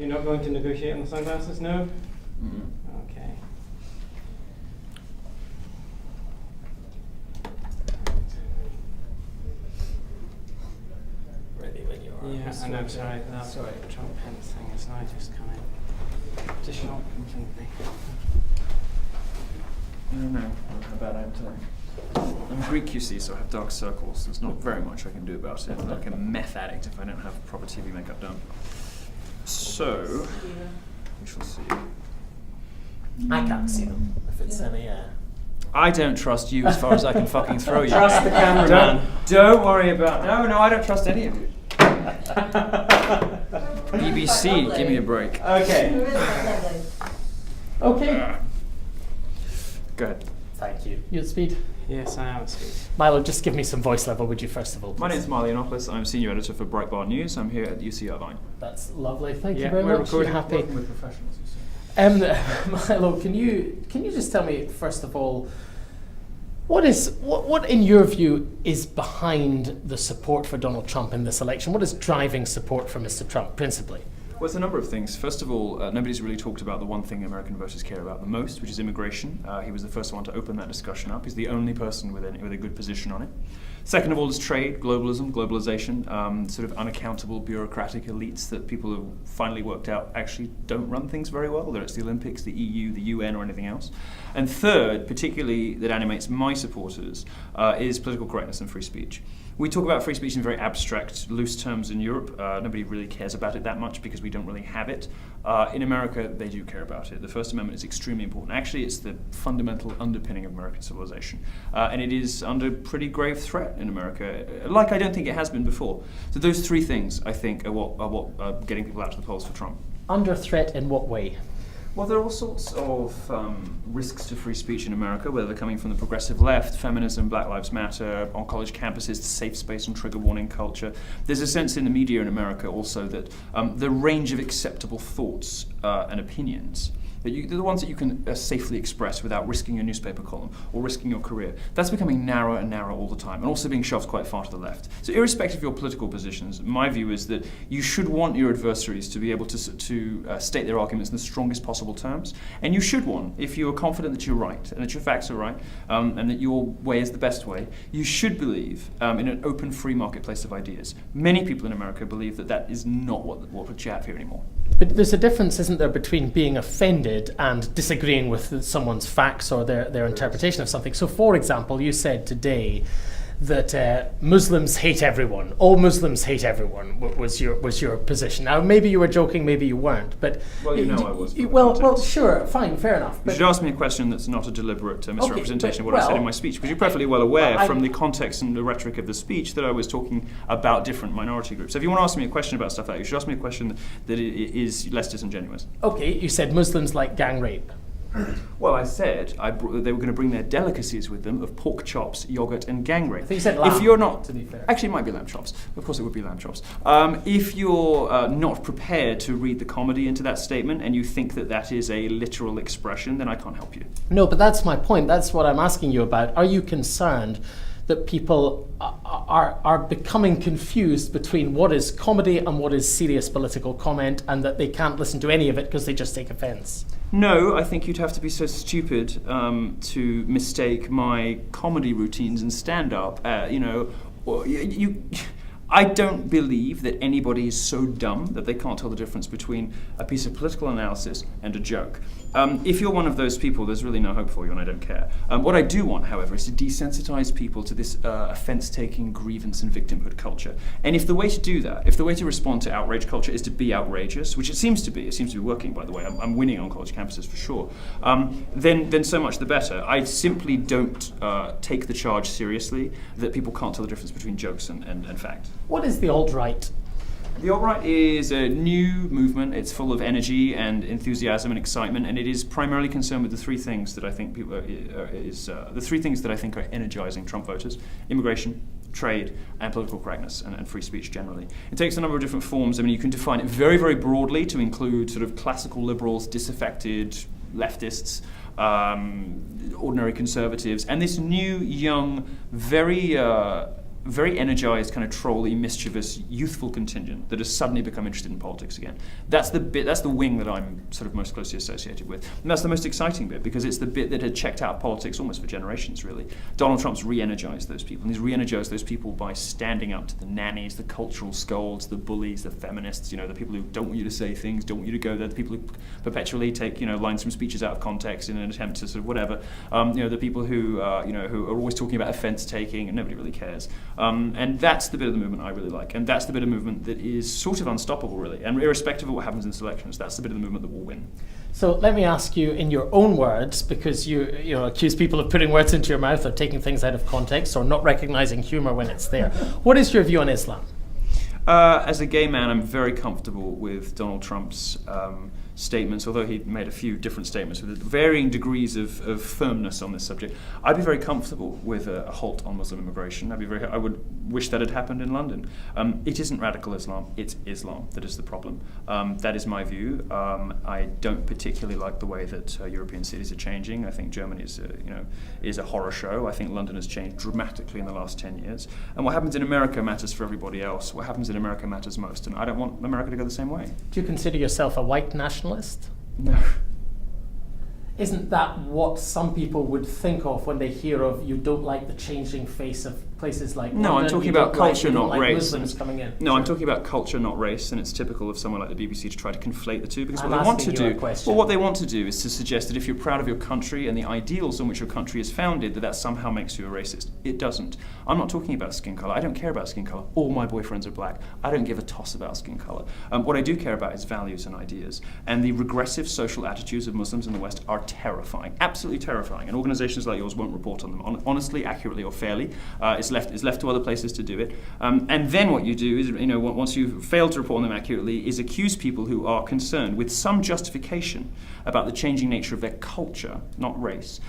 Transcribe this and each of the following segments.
You're not going to negotiate on the sunglasses, no? Okay. Ready when you are. Yeah, I know, sorry. That Trump Pence thing is now just kind of just not completely. I don't know how bad I am today. I'm Greek, you see, so I have dark circles. There's not very much I can do about it. I'm like a meth addict if I don't have proper TV makeup done. So, we shall see. I can't see them if it's any. I don't trust you as far as I can fucking throw you. Trust the cameraman. Don't worry about. No, I don't trust any of you. BBC, give me a break. Okay. Okay. Go ahead. Thank you. You at speed? Yes, I am at speed. Milo, just give me some voice level, would you, first of all? My name is Milo. I'm senior editor for Breitbart News. I'm here at UC Irvine. That's lovely. Thank you Yeah, very we're much. recording. You're happy. Working with professionals, you see. Milo, can you just tell me first of all, what in your view is behind the support for Donald Trump in this election? What is driving support for Mr. Trump principally? Well, it's a number of things. First of all, nobody's really talked about the one thing American voters care about the most, which is immigration. He was the first one to open that discussion up. He's the only person with a good position on it. Second of all is trade, globalism, globalization, sort of unaccountable bureaucratic elites that people have finally worked out actually don't run things very well, whether it's the Olympics, the EU, the UN, or anything else. And third, particularly that animates my supporters, is political correctness and free speech. We talk about free speech in very abstract, loose terms in Europe. Nobody really cares about it that much because we don't really have it. In America, they do care about it. The First Amendment is extremely important. Actually, it's the fundamental underpinning of American civilization. And it is under pretty grave threat in America, like I don't think it has been before. So those three things, I think, are what are getting people out to the polls for Trump. Under threat in what way? Well, there are all sorts of risks to free speech in America, whether they're coming from the progressive left, feminism, Black Lives Matter, on college campuses, safe space and trigger warning culture. There's a sense in the media in America also that the range of acceptable thoughts and opinions, they're the ones that you can safely express without risking your newspaper column or risking your career. That's becoming narrower and narrower all the time, and also being shoved quite far to the left. So irrespective of your political positions, my view is that you should want your adversaries to be able to state their arguments in the strongest possible terms, and you should want, if you are confident that you're right, and that your facts are right, and that your way is the best way, you should believe in an open, free marketplace of ideas. Many people in America believe that that is not what you have here anymore. But there's a difference, isn't there, between being offended and disagreeing with someone's facts or their interpretation of something. So, for example, you said today that Muslims hate everyone. All Muslims hate everyone was your position. Now, maybe you were joking, maybe you weren't. But well, I was. Well, sure, fine, fair enough. You should ask me a question that's not a deliberate misrepresentation of what I said in my speech, because you're perfectly well aware from the context and the rhetoric of the speech that I was talking about different minority groups. So if you want to ask me a question about stuff like that, you should ask me a question that is less disingenuous. Okay, you said Muslims like gang rape. Well, I said they were going to bring their delicacies with them of pork chops, yogurt, and gang rape. I think you said lamb, if you're not, to be fair. Actually, it might be lamb chops. Of course, it would be lamb chops. If you're not prepared to read the comedy into that statement and you think that that is a literal expression, then I can't help you. No, but that's my point. That's what I'm asking you about. Are you concerned that people are becoming confused between what is comedy and what is serious political comment, and that they can't listen to any of it because they just take offence? No, I think you'd have to be so stupid to mistake my comedy routines and stand-up. I don't believe that anybody is so dumb that they can't tell the difference between a piece of political analysis and a joke. If you're one of those people, there's really no hope for you, and I don't care. What I do want, however, is to desensitize people to this offense-taking grievance and victimhood culture. And if the way to do that, if the way to respond to outrage culture is to be outrageous, which it seems to be working, by the way, I'm winning on college campuses for sure, then so much the better. I simply don't take the charge seriously that people can't tell the difference between jokes and fact. What is the alt-right? The alt-right is a new movement. It's full of energy and enthusiasm and excitement, and it is primarily concerned with the three things that I think are energizing Trump voters: immigration, trade, and political correctness and free speech generally. It takes a number of different forms. I mean, you can define it very, very broadly to include sort of classical liberals, disaffected leftists, ordinary conservatives, and this new, young, very very energized, kind of trolly, mischievous, youthful contingent that has suddenly become interested in politics again. That's the wing that I'm sort of most closely associated with. And that's the most exciting bit, because it's the bit that had checked out politics almost for generations, really. Donald Trump's re-energized those people, and he's re-energized those people by standing up to the nannies, the cultural scolds, the bullies, the feminists, the people who don't want you to say things, don't want you to go there, the people who perpetually take, lines from speeches out of context in an attempt to sort of whatever. The people who are always talking about offense taking, and nobody really cares. And that's the bit of the movement I really like, and that's the bit of movement that is sort of unstoppable, really. And irrespective of what happens in elections, that's the bit of the movement that will win. So let me ask you in your own words, because you accuse people of putting words into your mouth or taking things out of context or not recognizing humor when it's there. What is your view on Islam? As a gay man, I'm very comfortable with Donald Trump's statements, although he made a few different statements with varying degrees of firmness on this subject. I'd be very comfortable with a halt on Muslim immigration. I would wish that had happened in London. It isn't radical Islam, it's Islam that is the problem. That is my view. I don't particularly like the way that European cities are changing. I think Germany is a horror show. I think London has changed dramatically in the last 10 years. And what happens in America matters for everybody else. What happens in America matters most, and I don't want America to go the same way. Do you consider yourself a white nationalist? No. Isn't that what some people would think of when they hear of you don't like the changing face of places like London? No, I'm talking about culture, not race. Muslims coming in. No, I'm talking about culture, not race, and it's typical of someone like the BBC to try to conflate the two, because I'm what they want to asking you do, a question. well, what they want to do is to suggest that if you're proud of your country and the ideals on which your country is founded, that somehow makes you a racist. It doesn't. I'm not talking about skin color. I don't care about skin color. All my boyfriends are black. I don't give a toss about skin color. What I do care about is values and ideas, and the regressive social attitudes of Muslims in the West are terrifying, absolutely terrifying, and organizations like yours won't report on them honestly, accurately, or fairly. It's left to other places to do it. And then what you do is, once you've failed to report on them accurately, is accuse people who are concerned with some justification about the changing nature of their culture, not race,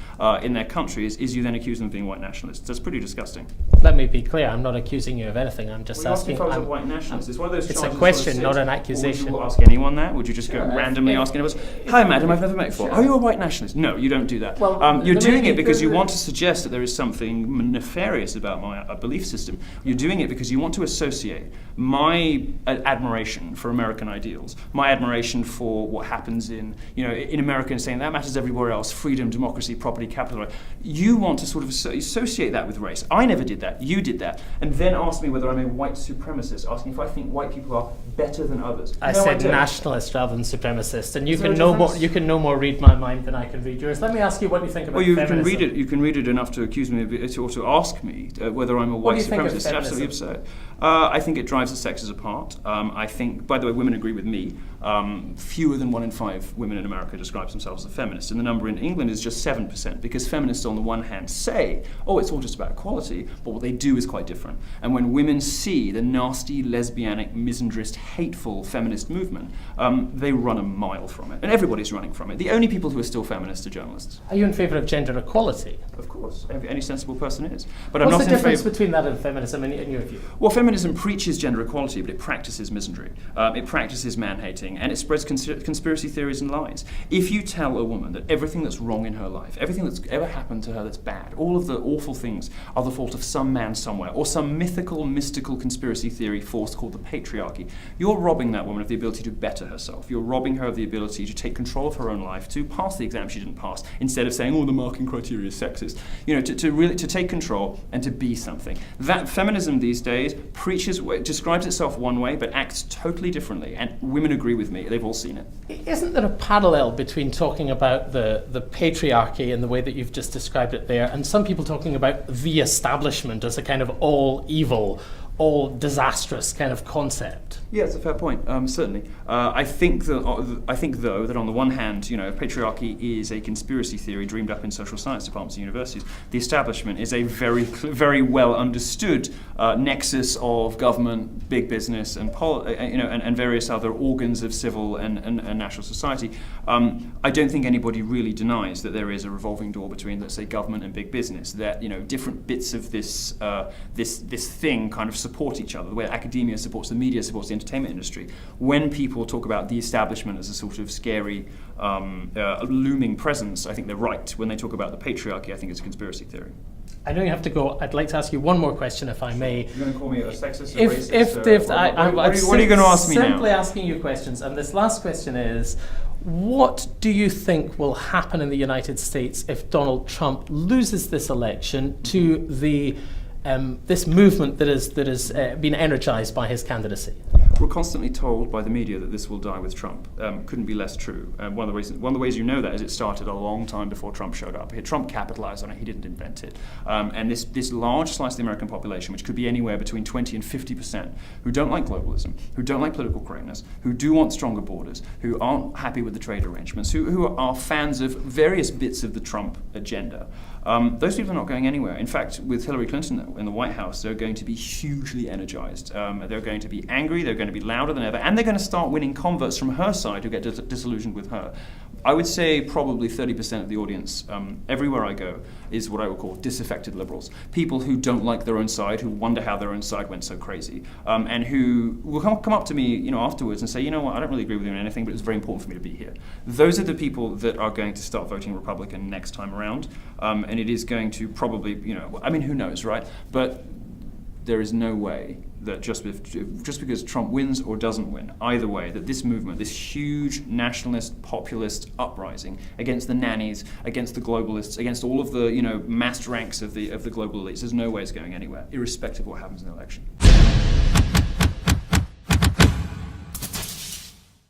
in their countries, is you then accuse them of being white nationalists. That's pretty disgusting. Let me be clear, I'm not accusing you of anything, I'm just asking. If I was a white nationalist, it's one of those It's charges a question, sort of not an sit. accusation. Would you ask anyone that? Would you just Sure, go randomly asking anyone? Hi, madam, I've never met you before. Sure. Are you a white nationalist? No, you don't do that. Well, you're doing maybe it because you want to suggest that there is something nefarious about my belief system. You're doing it because you want to associate my admiration for American ideals, my admiration for what happens in America, and saying that matters everywhere else, freedom, democracy, property, capital. You want to sort of associate that with race. I never did that. You did that. And then ask me whether I'm a white supremacist, asking if I think white people are better than others. I No, said don't. nationalist rather than supremacist, and you Is there can a no more. difference? You can no more read my mind than I can read yours. Let me ask you what you think about Well, you feminism. can read it. You can read it enough to accuse me of it, or to ask me whether I'm a What white do you think of supremacist. It's absolutely feminism? absurd. I think it drives the sexes apart. I think, by the way, women agree with me. Fewer than 1 in 5 women in America describe themselves as feminists, and the number in England is just 7%, because feminists on the one hand say, oh, it's all just about equality, but what they do is quite different. And when women see the nasty, lesbianic, misandrist, hateful feminist movement, they run a mile from it. And everybody's running from it. The only people who are still feminists are journalists. Are you in favour of gender equality? Of course, any sensible person is. But I'm What's not the in difference favour. between that and feminism in your view? Well, feminism preaches gender equality, but it practices misandry. It practices man-hating, and it spreads conspiracy theories and lies. If you tell a woman that everything that's wrong in her life, everything that's ever happened to her that's bad, all of the awful things are the fault of some man somewhere, or some mystical conspiracy theory force called the patriarchy, you're robbing that woman of the ability to better herself. You're robbing her of the ability to take control of her own life, to pass the exam she didn't pass, instead of saying, oh, the marking criteria is sexist. To really take control and to be something. That feminism these days describes itself one way, but acts totally differently. And women agree with me. They've all seen it. Isn't there a parallel between talking about the patriarchy and the way that you've just described it there, and some people talking about the establishment as a kind of all evil, all disastrous kind of concept? Yeah, it's a fair point. Certainly, I think though that on the one hand, patriarchy is a conspiracy theory dreamed up in social science departments and universities. The establishment is a very well understood nexus of government, big business, and and various other organs of civil and national society. I don't think anybody really denies that there is a revolving door between, let's say, government and big business. That different bits of this thing kind of support each other. The way academia supports the media, supports the entertainment industry. When people talk about the establishment as a sort of scary, looming presence, I think they're right. When they talk about the patriarchy, I think it's a conspiracy theory. I know you have to go. I'd like to ask you one more question, if I may. You're going to call me a sexist, What are you going to ask me now? Simply asking you questions. And this last question is, what do you think will happen in the United States if Donald Trump loses this election to the this movement that has been energized by his candidacy? We're constantly told by the media that this will die with Trump. Couldn't be less true. One of the ways you know that is it started a long time before Trump showed up. Trump capitalized on it. He didn't invent it. And this large slice of the American population, which could be anywhere between 20 and 50%, who don't like globalism, who don't like political correctness, who do want stronger borders, who aren't happy with the trade arrangements, who are fans of various bits of the Trump agenda. Those people are not going anywhere. In fact, with Hillary Clinton in the White House, they're going to be hugely energized. They're going to be angry, they're going to be louder than ever, and they're going to start winning converts from her side who get disillusioned with her. I would say probably 30% of the audience, everywhere I go, is what I would call disaffected liberals. People who don't like their own side, who wonder how their own side went so crazy, and who will come up to me, afterwards and say, you know what, I don't really agree with you on anything, but it's very important for me to be here. Those are the people that are going to start voting Republican next time around, and it is going to probably, who knows, right? But there is no way that just because Trump wins or doesn't win, either way, that this movement, this huge nationalist, populist uprising against the nannies, against the globalists, against all of the massed ranks of the global elites, there's no way it's going anywhere, irrespective of what happens in the election.